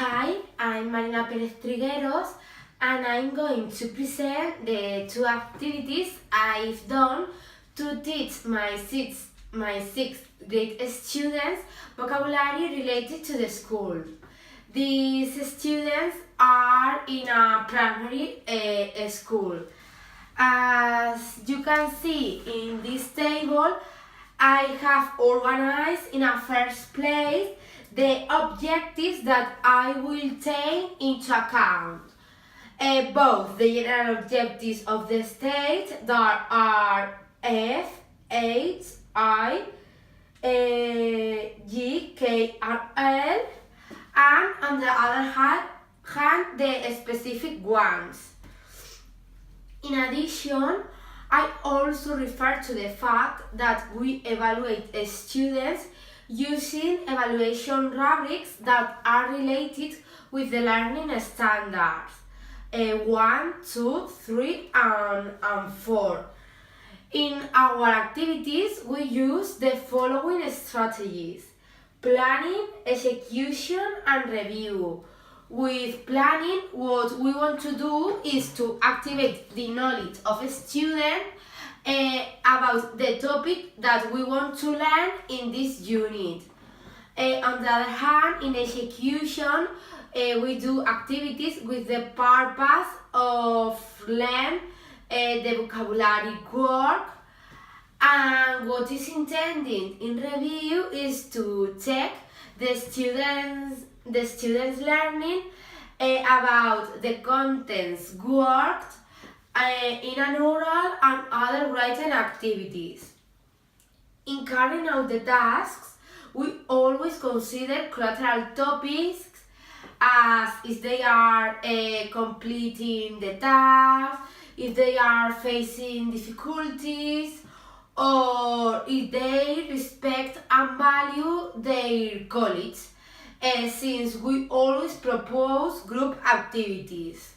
Hi, I'm Marina Perez Trigueros and I'm going to present the two activities I've done to teach my sixth grade students vocabulary related to the school. These students are in a primary school. As you can see in this table, I have organized in a first place the objectives that I will take into account. Both the general objectives of the state that are F, H, I, G, K, and L, and on the other hand the specific ones. In addition, I also refer to the fact that we evaluate students using evaluation rubrics that are related with the learning standards 1, 2, 3, and 4. In our activities, we use the following strategies: planning, execution, and review. With planning, what we want to do is to activate the knowledge of a student about the topic that we want to learn in this unit. On the other hand, in execution, we do activities with the purpose of learn the vocabulary work, and what is intended in review is to check the students' learning about the contents worked in an oral and other written activities. In carrying out the tasks, we always consider collateral topics as if they are completing the task, if they are facing difficulties, or if they respect and value their colleagues, since we always propose group activities.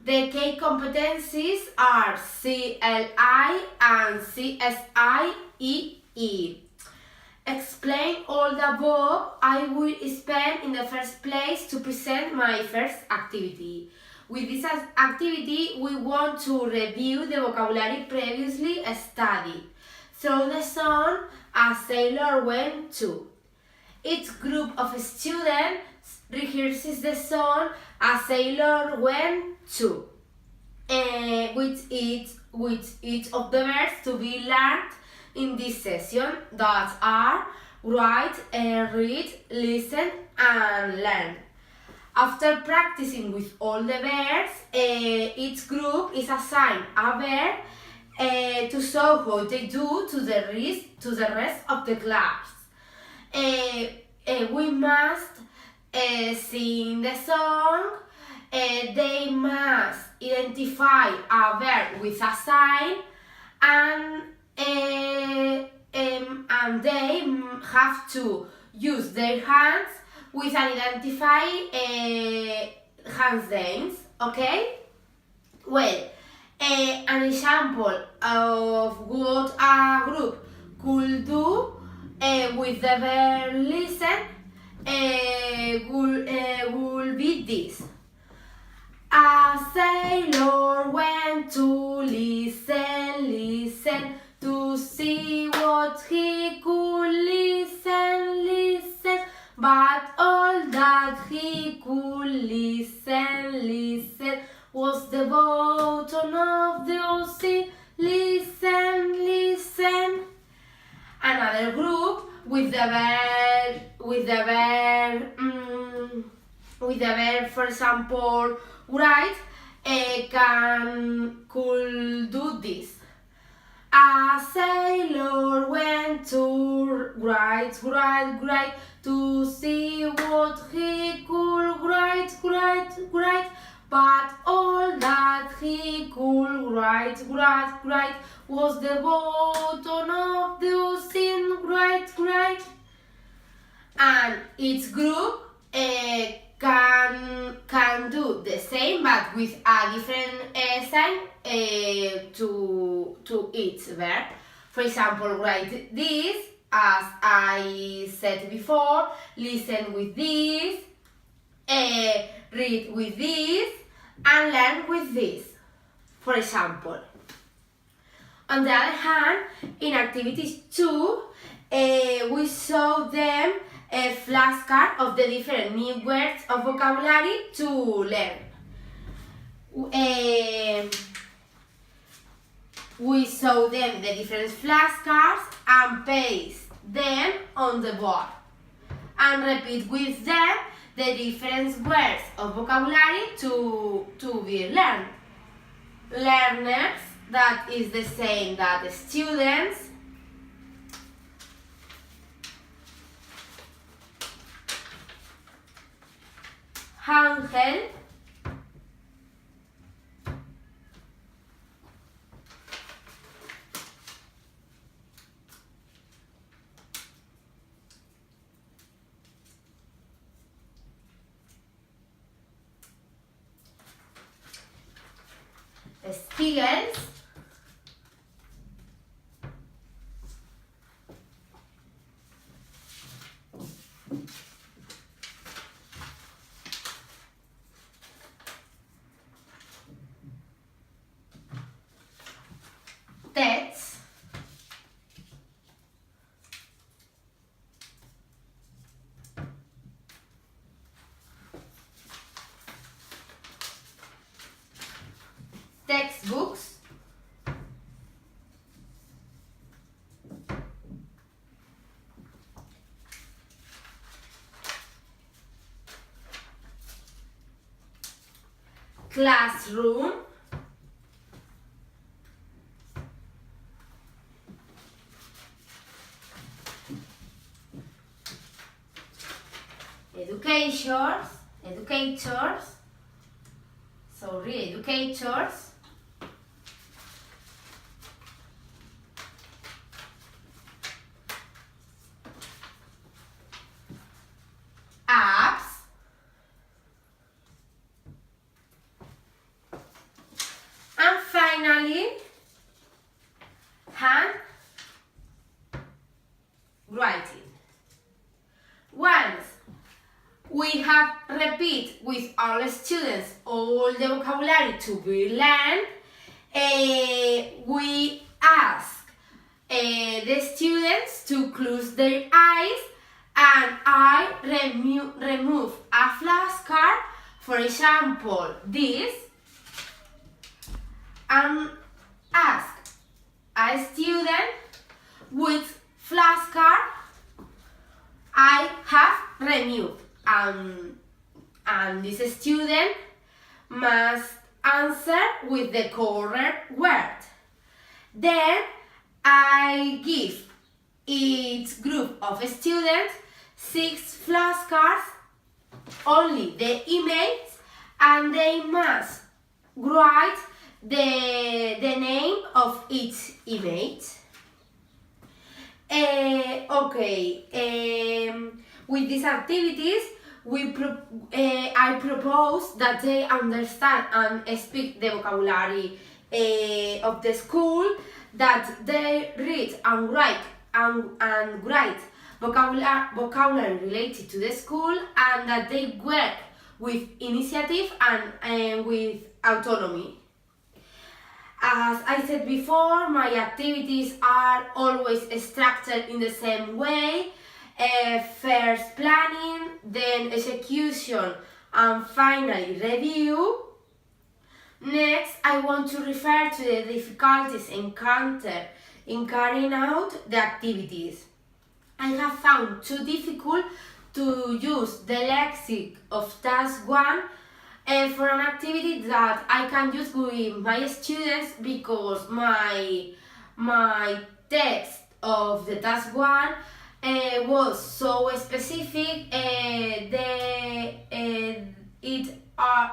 The key competencies are CLI and CSIEE. Explain all the above, I will spend in the first place to present my first activity. With this activity, we want to review the vocabulary previously studied. Throw the song A Sailor Went To. Each group of students rehearses the song A Sailor Went To, with each of the verbs to be learned in this session, that are write, read, listen, and learn. After practicing with all the verbs, each group is assigned a verb to show how they do to the rest of the class. We must sing the song. They must identify a verb with a sign, and they have to use their hands with an identified hand dance. Okay? Well, an example of what a group could do with the verb listen will be this. A sailor went to listen to see what he could listen, but all that he could listen was the bottom of the ocean. Listen. Another group with the verb, for example, write, could do this. A sailor went to write to see what he could write, but all that he could write was the bottom of the ocean. Write. And each group can do the same, but with a different sign to each verb. For example, write this, as I said before, listen with this, read with this and learn with this, for example. On the other hand, in activities 2, we show them a flashcard of the different new words of vocabulary to learn. We show them the different flashcards and paste them on the board and repeat with them the different words of vocabulary to be learned. Learners, that is the same that the students. Ángel, Spiegels, Tets, textbooks, classroom, educators, apps, and finally, handwriting. Once we have repeat with our students all the vocabulary to be learned, we ask the students to close their eyes, and I remove a flashcard, for example this, and ask a student which flashcard I have removed, and this student must answer with the correct word. Then I give each group of students 6 flashcards, only the images, and they must write the name of each image. With these activities, I propose that they understand and speak the vocabulary of the school, that they read and write vocabulary related to the school, and that they work with initiative and with autonomy. As I said before, my activities are always structured in the same way. First planning, then execution, and finally review. Next, I want to refer to the difficulties encountered in carrying out the activities. I have found too difficult to use the lexic of task 1 for an activity that I can use with my students, because my text of the task 1 was so specific.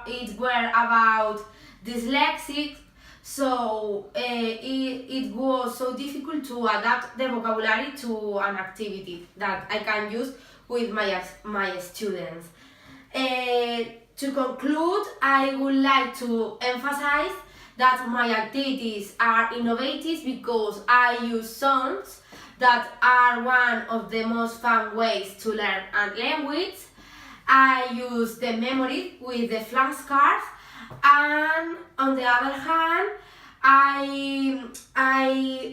It were about dyslexic, so it was so difficult to adapt the vocabulary to an activity that I can use with my students. To conclude, I would like to emphasize that my activities are innovative because I use songs that are one of the most fun ways to learn a language. I use the memory with the flashcards, and on the other hand, I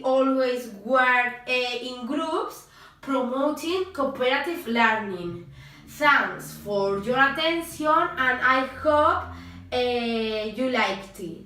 always work in groups promoting cooperative learning. Thanks for your attention, and I hope you liked it.